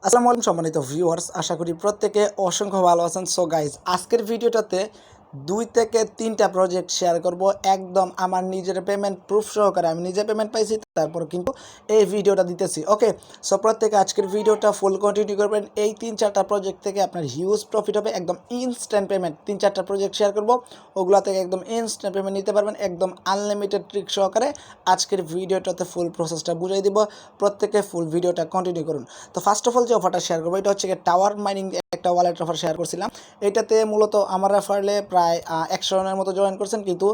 আসসালামু আলাইকুম সম্মানিত ভিউয়ার্স, আশা করি প্রত্যেকে অসংখ্য ভালো আছেন। সো গাইজ, আজকের ভিডিওটাতে 2 থেকে 3টা প্রজেক্ট শেয়ার করব একদম আমার নিজের পেমেন্ট প্রুফ সহকারে। আমি নিজে পেমেন্ট পাইছি, তারপর কিন্তু এই ভিডিওটা দিতেছি। ওকে, সো প্রত্যেকে আজকের ভিডিওটা ফুল কন্টিনিউ করবেন। এই 3-4টা প্রজেক্ট থেকে আপনার হিউজ প্রফিট হবে, একদম ইনস্ট্যান্ট পেমেন্ট। 3-4টা প্রজেক্ট শেয়ার করব, ওগুলো থেকে একদম ইনস্ট্যান্ট পেমেন্ট নিতে পারবেন, একদম আনলিমিটেড ট্রিক সহকারে। আজকের ভিডিওটাতে ফুল প্রসেসটা বুঝিয়ে দিব, প্রত্যেকে ফুল ভিডিওটা কন্টিনিউ করুন। তো ফার্স্ট অফ অল যে অফারটা শেয়ার করবো, এটা হচ্ছে টাওয়ার মাইনিং একটা ওয়ালেট অফার শেয়ার করছিলাম। এটাতে মূলত আমার রেফারেলে প্রায় 100 জনের মতো জয়েন করছেন, কিন্তু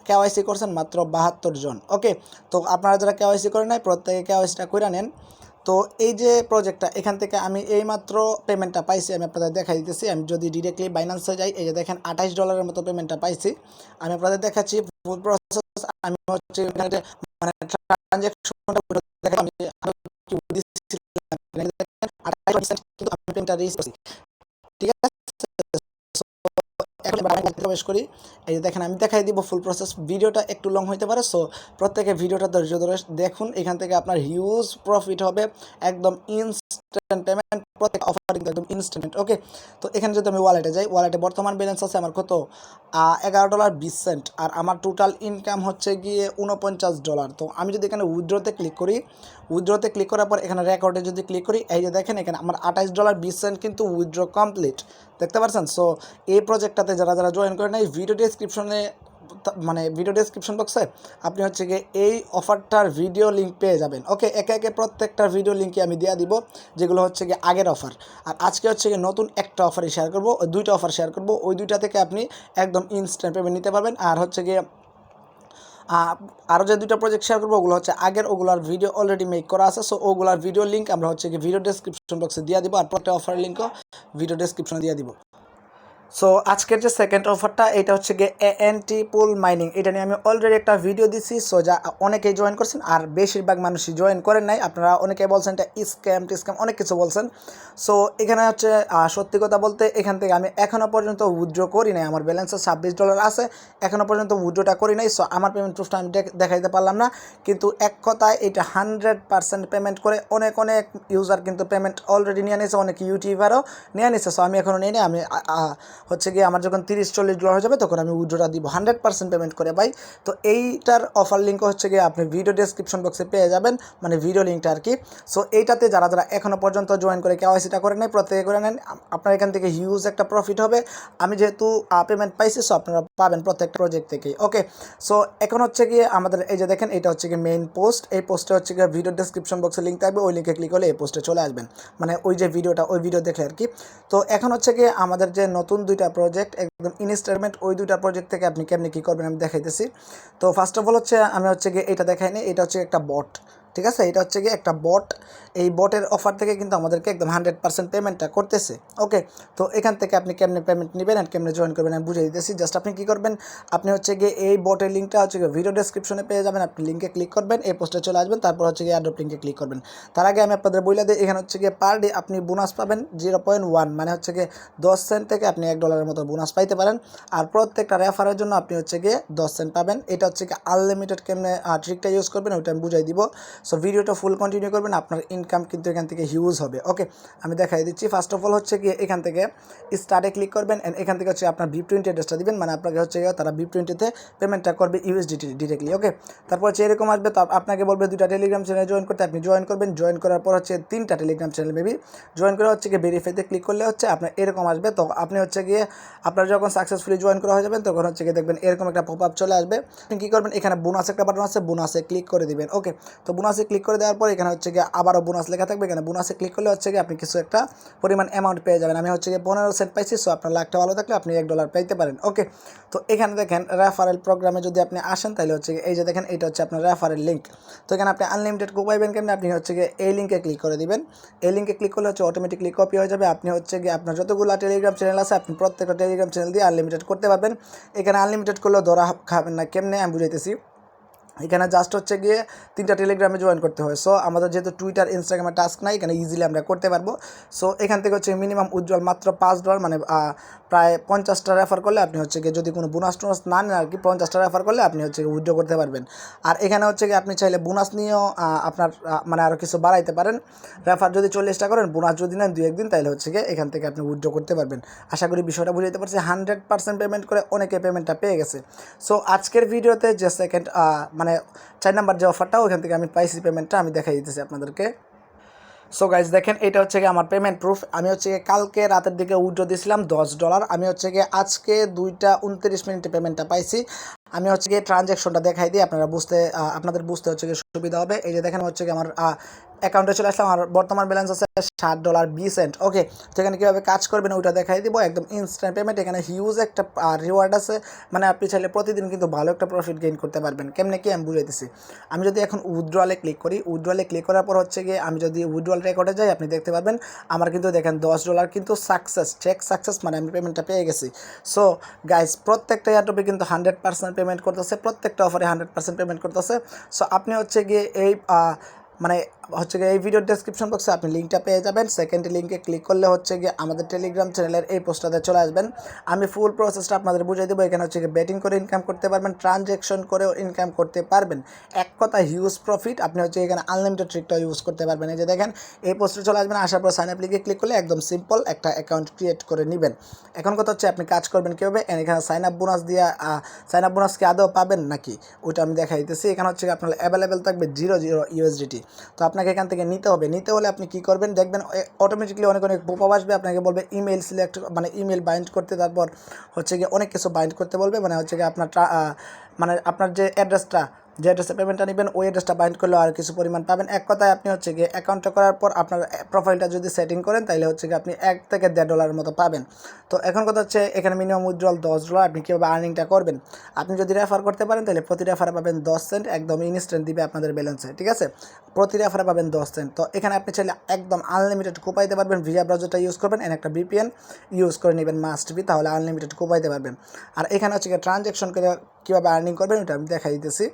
কেওয়াইসি করছেন মাত্র 72 জন। ওকে, তো আপনারা যারা কেওয়াইসি করে নাই, প্রত্যেকে কেওয়াইসিটা করে নেন। তো এই যে প্রজেক্টটা, এখান থেকে আমি এইমাত্র পেমেন্টটা পাইছি, আমি আপনাদের দেখাই দিতেছি। আমি যদি ডিরেক্টলি বাইন্যান্সে যাই, এই যে দেখেন $28 মতো পেমেন্টটা পাইছি। আমি আপনাদের দেখাচ্ছি ফুল প্রসেস। আমি হচ্ছে মানে ট্রানজ্যাকশনটা দেখেন, আমি কিন্তু আমি পেমেন্টটা রিচ করছি, ঠিক আছে। এখন প্রবেশ করি। এই যে দেখেন, আমি দেখাই দিব ফুল প্রসেস। ভিডিওটা একটু লং হইতে পারে, সো প্রত্যেকে ভিডিওটা ধৈর্য ধরে দেখুন। এখান থেকে আপনার হিউজ প্রফিট হবে, একদম ইনস্ট্যান্ট পেমেন্ট। প্রত্যেক অফার কিন্তু একদম ইনস্ট্যান্ট। ওকে, তো এখানে যদি আমি ওয়ালেটে যাই, ওয়ালেটে বর্তমান ব্যালেন্স আছে আমার কত, $11.20। আর আমার টোটাল ইনকাম হচ্ছে গিয়ে $49। তো আমি যদি এখানে উইথড্রতে ক্লিক করি, উইথড্রতে ক্লিক করার পর এখানে রেকর্ডে যদি ক্লিক করি, এই যে দেখেন এখানে আমার $28.20 কিন্তু উইথড্র কমপ্লিট, দেখতে পাচ্ছেন। সো এই প্রজেক্টটাতে যারা যারা জয়েন করেন, এই ভিডিও ডেসক্রিপশনে মানে ভিডিও ডেসক্রিপশন বক্সে আপনি হচ্ছে গিয়ে এই অফারটার ভিডিও লিঙ্ক পেয়ে যাবেন। ওকে, একে একে প্রত্যেকটার ভিডিও লিঙ্কই আমি দিয়ে দিব, যেগুলো হচ্ছে গিয়ে আগের অফার। আর আজকে হচ্ছে গিয়ে নতুন একটা অফারই শেয়ার করবো, ওই 2টা অফার শেয়ার করবো। ওই 2টা থেকে আপনি একদম ইনস্ট্যান্ট পেমেন্ট নিতে পারবেন। আর হচ্ছে গিয়ে আরও যে 2টা প্রজেক্ট শেয়ার করবো, ওগুলো হচ্ছে আগের, ওগুলার ভিডিও অলরেডি মেক করা আছে। সো ওগুলার ভিডিও লিঙ্ক আমরা হচ্ছে কি ভিডিও ডেসক্রিপশন বক্সে দিয়ে দিব, আর প্রত্যেকটা অফার লিঙ্কও ভিডিও ডেসক্রিপশনে দিয়ে দিব। সো আজকের যে সেকেন্ড অফারটা, এটা হচ্ছে গিয়ে এএনটি পুল মাইনিং। এটা নিয়ে আমি অলরেডি একটা ভিডিও দিচ্ছি। সো যা অনেকেই জয়েন করছেন, আর বেশিরভাগ মানুষই জয়েন করেন নাই। আপনারা অনেকেই বলছেন এটা স্ক্যাম অনেক কিছু বলছেন। সো এখানে হচ্ছে সত্যি কথা বলতে, এখান থেকে আমি এখনও পর্যন্ত উইথড্র করি নাই। আমার ব্যালেন্সে $26 আছে, এখনও পর্যন্ত উইথড্রটা করি নাই। সো আমার পেমেন্ট প্রুফটা আমি দেখাইতে পারলাম না, কিন্তু এক কথায় এটা 100% পেমেন্ট করে অনেক অনেক ইউজার কিন্তু পেমেন্ট অলরেডি নিয়ে নিয়েছে, অনেক ইউটিউবারও নিয়ে নিয়েছে। সো আমি এখনও নিয়ে নিই। আমি হচ্ছে গিয়ে আমার যখন $30-40 হয়ে যাবে, তখন আমি উইথড্রটা দিব 100% পেমেন্ট করে ভাই। তো এইটার অফার লিঙ্ক হচ্ছে গিয়ে আপনি ভিডিও ডেসক্রিপশন বক্সে পেয়ে যাবেন, মানে ভিডিও লিঙ্কটা আর কি। সো এইটাতে যারা যারা এখনও পর্যন্ত জয়েন করে কেওয়াইসিটা করে নেয়, প্রত্যেকে করে নেন। আপনার এখান থেকে হিউজ একটা প্রফিট হবে। আমি যেহেতু পেমেন্ট পাইছি, সো আপনারা পাবেন প্রত্যেকটা প্রজেক্ট থেকেই। ওকে, সো এখন হচ্ছে গিয়ে আমাদের এই যে দেখেন, এটা হচ্ছে গিয়ে মেইন পোস্ট। এই পোস্টে হচ্ছে গিয়ে ভিডিও ডেসক্রিপশন বক্সে লিঙ্ক থাকবে, ওই লিঙ্কে ক্লিক করলে এই পোস্টে চলে আসবেন, মানে ওই যে ভিডিওটা, ওই ভিডিও দেখলে আর কি। তো এখন হচ্ছে গিয়ে আমাদের যে নতুন 2টা প্রজেক্ট একদম ইনস্টলমেন্ট, ওই 2টা প্রজেক্ট থেকে আপনি কেমনি কী করবেন আমি দেখাইতেছি। তো ফার্স্ট অফ অল হচ্ছে আমি হচ্ছে গিয়ে এটা দেখাইনি, এটা হচ্ছে একটা বট, ঠিক আছে। এটা হচ্ছে গিয়ে একটা বট। এই বটের অফার থেকে কিন্তু আমাদেরকে একদম 100% পেমেন্টটা করতেছে। ওকে, তো এখান থেকে আপনি কেমনে পেমেন্ট নেবেন আর কেমনে জয়েন করবেন আমি বুঝিয়ে দিতেছি। জাস্ট আপনি কী করবেন, আপনি হচ্ছে গিয়ে এই বটের লিঙ্কটা হচ্ছে গিয়ে ভিডিও ডেসক্রিপশনে পেয়ে যাবেন। আপনি লিঙ্কে ক্লিক করবেন, এই পোস্টে চলে আসবেন, তারপর হচ্ছে গিয়ে এয়ারড্রপ লিঙ্কে ক্লিক করবেন। তার আগে আমি আপনাদের বলে দিই, এখানে হচ্ছে গিয়ে পার ডে আপনি বোনাস পাবেন 0.1, মানে হচ্ছে গিয়ে 10 সেন্ট থেকে আপনি $1 মতো বোনাস পাইতে পারেন। আর প্রত্যেকটা রেফারের জন্য আপনি হচ্ছে গিয়ে 10 সেন্ট পাবেন। এটা হচ্ছে গিয়ে আনলিমিটেড কেমনে ট্রিকটা ইউজ করবেন ওইটা আমি বুঝাই দিব। সো ভিডিওটা ফুল কন্টিনিউ করবেন, আপনার ইনকাম কিন্তু এখান থেকে হিউজ হবে। ওকে, আমি দেখাই দিচ্ছি। ফার্স্ট অফ অল হচ্ছে গিয়ে এখান থেকে স্টার্টে ক্লিক করবেন, অ্যান্ড এখান থেকে হচ্ছে আপনার VIP20 অ্যাড্রেসটা দিবেন, মানে আপনাকে হচ্ছে গিয়ে তারা VIP20-তে পেমেন্টটা করবে USDT ডিরেক্টলি। ওকে, তারপর হচ্ছে এরকম আসবে। তো আপনাকে বলবে 2টা টেলিগ্রাম চ্যানেল জয়েন করতে, আপনি জয়েন করবেন। জয়েন করার পর হচ্ছে 3টা টেলিগ্রাম চ্যানেল মেবি জয়েন করে হচ্ছে গিয়ে ভেরিফাইতে ক্লিক করলে হচ্ছে আপনার এরকম আসবে। তো আপনি হচ্ছে গিয়ে আপনার যখন সাকসেসফুলি জয়েন করা হয়ে যাবেন, তখন হচ্ছে গিয়ে দেখবেন এরকম একটা পপ আপ চলে আসবে। আপনি কী করবেন, এখানে বোনাস একটা বাটন আছে, বোনাসে ক্লিক করে দিবেন। ওকে, তো বোনাসে ক্লিক করে দেওয়ার পর এখানে হচ্ছে গিয়ে আবারও বোনাস লেখা থাকবে। এখানে বোনাসে ক্লিক করলে হচ্ছে গিয়ে আপনি কিছু একটা পরিমাণ অ্যামাউন্ট পেয়ে যাবেন। আমি হচ্ছে গিয়ে 15 সেন্ট পাইছি। সো আপনার লাখটা ভালো থাকলে আপনি $1 পাইতে পারেন। ওকে, তো এখানে দেখেন রেফারেল প্রোগ্রামে যদি আপনি আসেন, তাহলে হচ্ছে এই যে দেখেন, এটা হচ্ছে আপনার রেফারেল লিঙ্ক। তো এখানে আপনি আনলিমিটেড কো পাইবেন কেমন, আপনি হচ্ছে গিয়ে এই লিঙ্কে ক্লিক করে দিবেন। এই লিঙ্কে ক্লিক করলে হচ্ছে অটোমেটিকলি কপি হয়ে যাবে। আপনি হচ্ছে গিয়ে আপনার যতগুলো টেলিগ্রাম চ্যানেল আছে, আপনি প্রত্যেকটা টেলিগ্রাম চ্যানেল দিয়ে আনলিমিটেড করতে পারবেন। এখানে আনলিমিটেড করলেও ধরা খাবেন না, কেমনে আমি বুঝাইতেছি। এখানে জাস্ট হচ্ছে গিয়ে 3টা টেলিগ্রামে জয়েন করতে হয়। সো আমাদের যেহেতু টুইটার ইনস্টাগ্রামে টাস্ক নাই, এখানে ইজিলি আমরা করতে পারবো। সো এখান থেকে হচ্ছে মিনিমাম উজ্জ্বল মাত্র $5 মানে প্রায় 50টা রেফার করলে আপনি হচ্ছে গিয়ে যদি কোনো বোনাস টোনাস না নেন আর কি, 50টা রেফার করলে আপনি হচ্ছে গিয়ে উইথড্র করতে পারবেন। আর এখানে হচ্ছে গিয়ে আপনি চাইলে বোনাস নিয়েও আপনার মানে আরও কিছু বাড়াইতে পারেন। রেফার যদি 40টা করেন, বোনাস যদি নেন 2-1 দিন, তাহলে হচ্ছে গিয়ে এখান থেকে আপনি উইথড্র করতে পারবেন। আশা করি বিষয়টা বুঝাইতে পারছি। 100% পেমেন্ট করে অনেকে পেমেন্টটা পেয়ে গেছে। সো আজকের ভিডিওতে যে সেকেন্ড মানে 4 নাম্বার যে অফারটা, ওখান থেকে আমি পাইছি পেমেন্টটা, আমি দেখাই দিতেছি আপনাদেরকে। সো গাইজ দেখেন, এটা হচ্ছে গিয়ে আমার পেমেন্ট প্রুফ। আমি হচ্ছে গিয়ে কালকে রাতের দিকে উইথড্র দিয়েছিলাম $10। আমি হচ্ছে গিয়ে আজকে 2:29 পেমেন্টটা পাইছি। আমি হচ্ছে গিয়ে ট্রানজ্যাকশনটা দেখাই দিই, আপনাদের বুঝতে হচ্ছে গিয়ে সুবিধা হবে। এই যে দেখেন হচ্ছে গিয়ে আমার অ্যাকাউন্টে চলে আসলাম, আমার বর্তমান ব্যালেন্স আছে $7.20। ওকে, তো এখানে কীভাবে কাজ করবেন ওইটা দেখাই দিব, একদম ইনস্ট্যান্ট পেমেন্ট। এখানে হিউজ একটা রিওয়ার্ড আছে, মানে আপনি চাইলে প্রতিদিন কিন্তু ভালো একটা প্রফিট গেইন করতে পারবেন। কেমনে কি আমি বুঝাইতেছি। আমি যদি এখন উইথড্রলে ক্লিক করি, উইথড্রলে ক্লিক করার পর হচ্ছে গিয়ে আমি যদি উইথড্রল রেকর্ডে যাই, আপনি দেখতে পারবেন আমার কিন্তু দেখেন $10 কিন্তু সাকসেস, চেক সাকসেস, মানে আমি পেমেন্টটা পেয়ে গেছি। সো গাইজ, প্রত্যেকটা এয়ারড্রপে কিন্তু 100% পেমেন্ট করতেছে, প্রত্যেকটা অফারে 100% পেমেন্ট করতেছে। সো আপনি হচ্ছে গিয়ে এই মানে হচ্ছে গিয়ে এই ভিডিওর ডেসক্রিপশন বক্সে আপনি লিঙ্কটা পেয়ে যাবেন। সেকেন্ড লিঙ্কে ক্লিক করলে হচ্ছে গিয়ে আমাদের টেলিগ্রাম চ্যানেলের এই পোস্টটাতে চলে আসবেন। আমি ফুল প্রসেসটা আপনাদের বুঝিয়ে দেবো। এখানে হচ্ছে গিয়ে বেটিং করে ইনকাম করতে পারবেন, ট্রানজ্যাকশন করেও ইনকাম করতে পারবেন। এক কথা হিউজ প্রফিট। আপনি হচ্ছে এখানে আনলিমিটেড ট্রিকটা ইউজ করতে পারবেন। এই যে দেখেন, এই পোস্টে চলে আসবেন, আসার পর সাইন আপ লিঙ্কে ক্লিক করলে একদম সিম্পল একটা অ্যাকাউন্ট ক্রিয়েট করে নেবেন। এখন কথা হচ্ছে আপনি কাজ করবেন কীভাবে। এখানে সাইন আপ বোনাস দিয়ে সাইন আপ বোনাস কি আদৌ পাবেন নাকি, ওইটা আমি দেখাই দিতেছি। এখানে হচ্ছে আপনার অ্যাভেলেবেল থাকবে 0 USDT। তো আপনাকে এখান থেকে নিতে হবে। নিতে হলে আপনি কী করবেন, দেখবেন অটোমেটিকলি অনেক পপআপ আসবে, আপনাকে বলবে ইমেল সিলেক্ট, মানে ইমেল বাইন্ড করতে, তারপর হচ্ছে গিয়ে অনেক কিছু বাইন্ড করতে বলবে, মানে হচ্ছে গিয়ে আপনার যে অ্যাড্রেসটা, যে অ্যাড্রেসে পেমেন্টটা নেবেন ওই অ্যাড্রেসটা বাইন্ড করলেও আর কিছু পরিমাণ পাবেন। এক কথায় আপনি হচ্ছে গিয়ে অ্যাকাউন্টটা করার পর আপনার প্রোফাইলটা যদি সেটিং করেন, তাহলে হচ্ছে গিয়ে আপনি $1 থেকে $1.5 মতো পাবেন। তো এখন কথা হচ্ছে এখানে মিনিমাম উইথড্রল $10। আপনি কীভাবে আর্নিংটা করবেন, আপনি যদি রেফার করতে পারেন তাহলে প্রতি রেফারে পাবেন 10 সেন্ট, একদম ইনস্ট্যান্ট দিবে আপনাদের ব্যালেন্সে, ঠিক আছে। প্রতি রেফারে পাবেন 10 সেন্ট। তো এখানে আপনি চাইলে একদম আনলিমিটেড কোপাইতে পারবেন। ভিজা ব্রাউজারটা ইউজ করবেন, একটা VPN ইউজ করে নেবেন মাস্ট বি, তাহলে আনলিমিটেড কোপাইতে পারবেন। আর এখানে হচ্ছে গিয়ে ট্রানজ্যাকশন করে কীভাবে আর্নিং করবেন ওটা আমি দেখাই দিতেছি।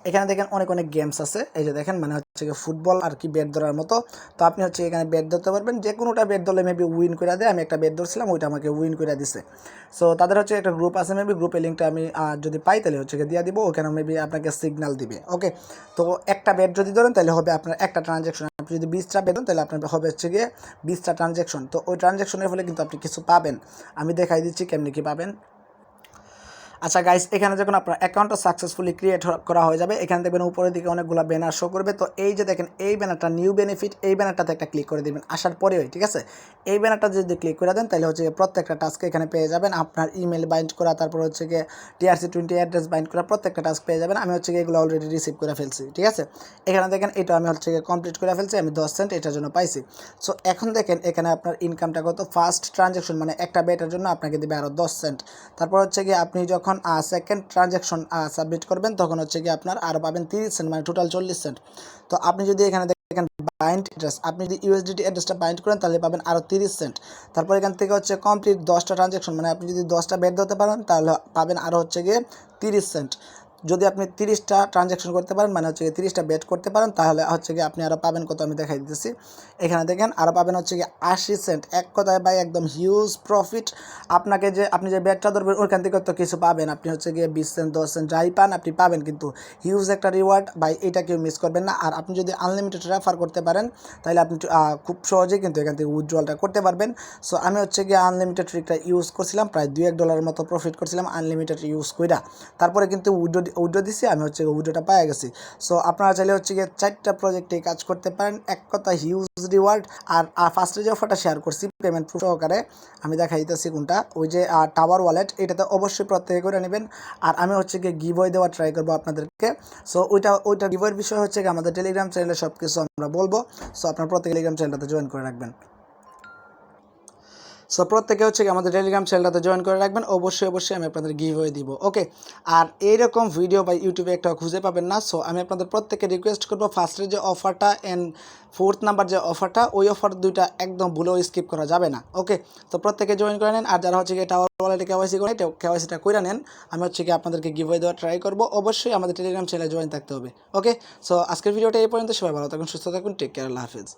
এখানে দেখেন অনেক গেমস আছে। এই যে দেখেন, মানে হচ্ছে গিয়ে ফুটবল আর কি, ব্যাট ধরার মতো। তো আপনি হচ্ছে এখানে ব্যাট ধরতে পারবেন, যে কোনোটা ব্যাট ধরলে মেবি উইন করে দেয়। আমি একটা ব্যাট ধরছিলাম, ওইটা আমাকে উইন করে দিছে। সো তাদের হচ্ছে একটা গ্রুপ আছে, মেবি গ্রুপের লিঙ্কটা আমি যদি পাই তাহলে হচ্ছে দিয়ে দিব, ওখানে মেবি আপনাকে সিগন্যাল দিবে। ওকে, তো একটা ব্যাট যদি ধরেন তাহলে হবে আপনার একটা ট্রানজ্যাকশন। আপনি যদি 20টা ব্যাট দেন তাহলে আপনার হবে হচ্ছে গিয়ে 20টা ট্রানজ্যাকশন। তো ওই ট্রানজ্যাকশনের ফলে কিন্তু আপনি কিছু পাবেন। আমি দেখাই দিচ্ছি কেমনি কী পাবেন। আচ্ছা গাইস, এখানে যখন আপনার অ্যাকাউন্টটা সাকসেসফুলি ক্রিয়েট করা হয়ে যাবে, এখানে দেখবেন উপরের দিকে অনেকগুলো ব্যানার শো করবে। তো এই যে দেখেন, এই ব্যানারটা নিউ বেনিফিট, এই ব্যানারটাতে একটা ক্লিক করে দেবেন আসার পরেই, ঠিক আছে। এই ব্যানারটা যদি ক্লিক করে দেন তাহলে হচ্ছে প্রত্যেকটা টাস্ক এখানে পেয়ে যাবেন। আপনার ইমেল বাইন্ড করা, তারপর হচ্ছে গিয়ে TRC20 অ্যাড্রেস বাইন্ড করা, প্রত্যেকটা টাস্ক পেয়ে যাবেন। আমি হচ্ছে এগুলো অলরেডি রিসিভ করে ফেলছি, ঠিক আছে। এখানে দেখেন, এটা আমি হচ্ছে কমপ্লিট করে ফেলছি, আমি 10 সেন্ট এটার জন্য পাইছি। সো এখন দেখেন এখানে আপনার ইনকামটা কত। ফার্স্ট ট্রানজ্যাকশন মানে একটা বেটার জন্য আপনাকে দেবে আরও 10 সেন্ট। তারপর হচ্ছে গিয়ে আপনি যখন সেকেন্ড ট্রানজ্যাকশন সাবমিট করবেন তখন হচ্ছে গিয়ে আপনার আরও পাবেন 30 সেন্ট, মানে টোটাল 40 সেন্ট। তো আপনি যদি এখানে দেখেন বাইন্ড অ্যাড্রেস, আপনি যদি USDT অ্যাড্রেসটা বাইন্ড করেন তাহলে পাবেন আরও 30 সেন্ট। তারপর এখান থেকে হচ্ছে কমপ্লিট 10টা ট্রানজ্যাকশন, মানে আপনি যদি 10টা বেড দিতে পারেন তাহলে পাবেন আরও হচ্ছে গিয়ে 30 সেন্ট। যদি আপনি 30টা ট্রানজ্যাকশন করতে পারেন, মানে হচ্ছে 30টা বেট করতে পারেন, তাহলে হচ্ছে গিয়ে আপনি আরও পাবেন কত, আমি দেখাই দিতেছি। এখানে দেখেন আরও পাবেন হচ্ছে গিয়ে 80 সেন্ট। এক কথায় ভাই একদম হিউজ প্রফিট। আপনি যে বেটটা ধরবেন ওইখান থেকে তো কিছু পাবেন, আপনি হচ্ছে গিয়ে 20 সেন্ট 10 সেন্ট যাই পান আপনি পাবেন, কিন্তু হিউজ একটা রিওয়ার্ড ভাই, এটা কেউ মিস করবেন না। আর আপনি যদি আনলিমিটেড রেফার করতে পারেন তাহলে আপনি খুব সহজেই কিন্তু এখান থেকে উইথড্রলটা করতে পারবেন। সো আমি হচ্ছে গিয়ে আনলিমিটেড ট্রিকটা ইউজ করছিলাম, প্রায় $2-1 মতো প্রফিট করছিলাম আনলিমিটেড ইউজ কইরা। তারপরে কিন্তু উইড্রো দিছি, আমি হচ্ছে উইড্রোটা পেয়ে গেছি। সো আপনারা চাইলে হচ্ছে গিয়ে 4টা প্রজেক্টে কাজ করতে পারেন। এক কথা হিউজ রিওয়ার্ড। আর ফার্স্টে যে অফারটা শেয়ার করছি পেমেন্ট প্রুফ সহকারে, আমি দেখাই দিতেছি কোনটা, ওই যে টাওয়ার ওয়ালেট, এটাতে অবশ্যই প্রত্যেকে করে নেবেন। আর আমি হচ্ছে গিয়ে গিভওয়ে দেওয়ার ট্রাই করবো আপনাদেরকে। সো ওইটা গিভওয়ের বিষয় হচ্ছে গিয়ে আমাদের টেলিগ্রাম চ্যানেলে সব কিছু আমরা বলবো। সো আপনার প্রত্যেক টেলিগ্রাম চ্যানেলটাতে জয়েন করে রাখবেন। সো প্রত্যেকে হচ্ছে কি আমাদের টেলিগ্রাম চ্যানেলটাতে জয়েন করে রাখবেন, অবশ্যই আমি আপনাদের গিভওয়ে দিব। ওকে, আর এইরকম ভিডিও বা ইউটিউবে একটা খুঁজে পাবেন না। সো আমি আপনাদের প্রত্যেককে রিকোয়েস্ট করবো, ফার্স্টের যে অফারটা অ্যান্ড ফোর্থ নাম্বার যে অফারটা, ওই অফার দুইটা একদম ভুলেও স্কিপ করা যাবে না। ওকে, তো প্রত্যেকে জয়েন করে নেন। আর যারা হচ্ছে কি টাওয়ার ওয়ালেটে কেওয়াইসি করে কেওয়াইসিটা করে নেন, আমি হচ্ছে কি আপনাদেরকে গিভওয়ে দেওয়ার ট্রাই করবো। অবশ্যই আমাদের টেলিগ্রাম চ্যানেলে জয়েন থাকতে হবে। ওকে, সো আজকের ভিডিওটা এই পর্যন্ত। সবাই ভালো থাকুন, সুস্থ থাকুন, টেক কেয়ার, আল্লাহ হাফিজ।